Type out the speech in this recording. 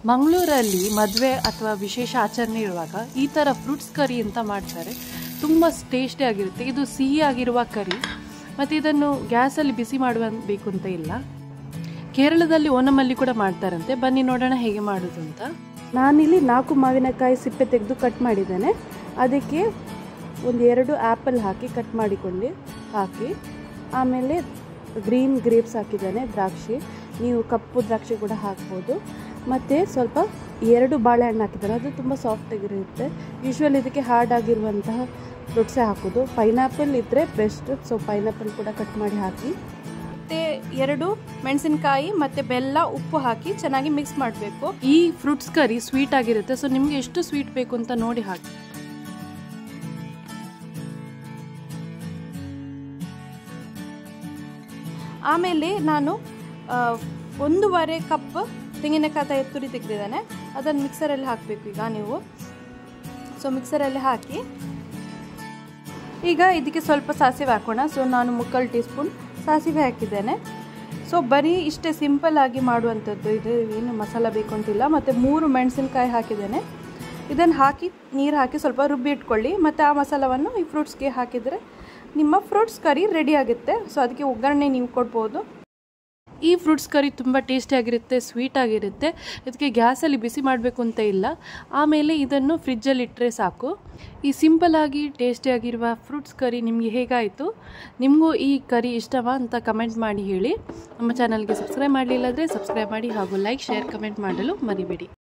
ಮಂಗಳೂರಲ್ಲಿ ಮದುವೆ ಅಥವಾ ವಿಶೇಷ ಆಚರಣೆ ಇರುವಾಗ ಈ ಥರ ಫ್ರೂಟ್ಸ್ ಕರಿ ಅಂತ ಮಾಡ್ತಾರೆ. ತುಂಬ ಟೇಸ್ಟಿಯಾಗಿರುತ್ತೆ. ಇದು ಸಿಹಿಯಾಗಿರುವ ಕರಿ ಮತ್ತು ಇದನ್ನು ಗ್ಯಾಸಲ್ಲಿ ಬಿಸಿ ಮಾಡಬೇಕು ಅಂತ ಇಲ್ಲ. ಕೇರಳದಲ್ಲಿ ಓಣಮಲ್ಲಿ ಕೂಡ ಮಾಡ್ತಾರಂತೆ. ಬನ್ನಿ ನೋಡೋಣ ಹೇಗೆ ಮಾಡೋದು ಅಂತ. ನಾನಿಲ್ಲಿ 4 ಮಾವಿನಕಾಯಿ ಸಿಪ್ಪೆ ತೆಗೆದು ಕಟ್ ಮಾಡಿದ್ದೇನೆ. ಅದಕ್ಕೆ 2 ಆ್ಯಪಲ್ ಹಾಕಿ ಕಟ್ ಮಾಡಿಕೊಂಡು ಹಾಕಿ, ಆಮೇಲೆ ಗ್ರೀನ್ ಗ್ರೇಪ್ಸ್ ಹಾಕಿದ್ದೇನೆ, ದ್ರಾಕ್ಷಿ. ನೀವು ಕಪ್ಪು ದ್ರಾಕ್ಷಿ ಕೂಡ ಹಾಕ್ಬೋದು. ಮತ್ತು ಸ್ವಲ್ಪ 2 ಬಾಳೆಹಣ್ಣು ಹಾಕಿದ್ದೇನೆ. ಅದು ತುಂಬ ಸಾಫ್ಟಾಗಿರುತ್ತೆ. ಯೂಶ್ವಲಿ ಇದಕ್ಕೆ ಹಾರ್ಡ್ ಆಗಿರುವಂತಹ ಫ್ರೂಟ್ಸೇ ಹಾಕೋದು. ಪೈನಾಪಲ್ ಇದ್ದರೆ ಬೆಸ್ಟ್. ಸೊ ಪೈನಾಪಲ್ ಕೂಡ ಕಟ್ ಮಾಡಿ ಹಾಕಿ, ಮತ್ತು 2 ಮೆಣಸಿನಕಾಯಿ ಮತ್ತು ಬೆಲ್ಲ, ಉಪ್ಪು ಹಾಕಿ ಚೆನ್ನಾಗಿ ಮಿಕ್ಸ್ ಮಾಡಬೇಕು. ಈ ಫ್ರೂಟ್ಸ್ ಕರಿ ಸ್ವೀಟ್ ಆಗಿರುತ್ತೆ. ಸೊ ನಿಮಗೆ ಎಷ್ಟು ಸ್ವೀಟ್ ಬೇಕು ಅಂತ ನೋಡಿ ಹಾಕಿ. ಆಮೇಲೆ ನಾನು 1.5 ಕಪ್ ತೆಂಗಿನಕಾಯಿ ತುರಿ ತೆಗೆದಿದ್ದಾನೆ. ಅದನ್ನು ಮಿಕ್ಸರಲ್ಲಿ ಹಾಕಬೇಕು ಈಗ ನೀವು. ಸೊ ಮಿಕ್ಸರಲ್ಲಿ ಹಾಕಿ ಈಗ ಇದಕ್ಕೆ ಸ್ವಲ್ಪ ಸಾಸಿವೆ ಹಾಕೋಣ. ಸೊ ನಾನು 3 ಟೀ ಸ್ಪೂನ್ ಸಾಸಿವೆ ಹಾಕಿದ್ದೇನೆ. ಸೊ ಬರೀ ಇಷ್ಟೇ ಸಿಂಪಲ್ ಆಗಿ ಮಾಡುವಂಥದ್ದು. ಇದು ಏನು ಮಸಾಲ ಬೇಕು ಅಂತಿಲ್ಲ. ಮತ್ತು 3 ಮೆಣಸಿನಕಾಯಿ ಹಾಕಿದ್ದೇನೆ. ಇದನ್ನು ಹಾಕಿ ನೀರು ಹಾಕಿ ಸ್ವಲ್ಪ ರುಬ್ಬಿ ಇಟ್ಕೊಳ್ಳಿ. ಮತ್ತು ಆ ಮಸಾಲವನ್ನು ಈ ಫ್ರೂಟ್ಸ್ಗೆ ಹಾಕಿದರೆ ನಿಮ್ಮ ಫ್ರೂಟ್ಸ್ ಕರಿ ರೆಡಿ ಆಗುತ್ತೆ. ಸೊ ಅದಕ್ಕೆ ಒಗ್ಗರಣೆ ನೀವು ಕೊಡ್ಬೋದು. ಈ ಫ್ರೂಟ್ಸ್ ಕರಿ ತುಂಬ ಟೇಸ್ಟಿಯಾಗಿರುತ್ತೆ, ಸ್ವೀಟ್ ಆಗಿರುತ್ತೆ. ಇದಕ್ಕೆ ಗ್ಯಾಸಲ್ಲಿ ಬಿಸಿ ಮಾಡಬೇಕು ಅಂತ ಇಲ್ಲ. ಆಮೇಲೆ ಇದನ್ನು ಫ್ರಿಜ್ಜಲ್ಲಿ ಇಟ್ಟರೆ ಸಾಕು. ಈ ಸಿಂಪಲ್ಲಾಗಿ ಟೇಸ್ಟಿಯಾಗಿರುವ ಫ್ರೂಟ್ಸ್ ಕರಿ ನಿಮಗೆ ಹೇಗಾಯಿತು? ನಿಮಗೂ ಈ ಕರಿ ಇಷ್ಟವಾ ಅಂತ ಕಮೆಂಟ್ ಮಾಡಿ ಹೇಳಿ. ನಮ್ಮ ಚಾನಲ್ಗೆ ಸಬ್ಸ್ಕ್ರೈಬ್ ಮಾಡಲಿಲ್ಲದ್ರೆ ಸಬ್ಸ್ಕ್ರೈಬ್ ಮಾಡಿ ಹಾಗೂ ಲೈಕ್, ಶೇರ್, ಕಮೆಂಟ್ ಮಾಡಲು ಮರಿಬೇಡಿ.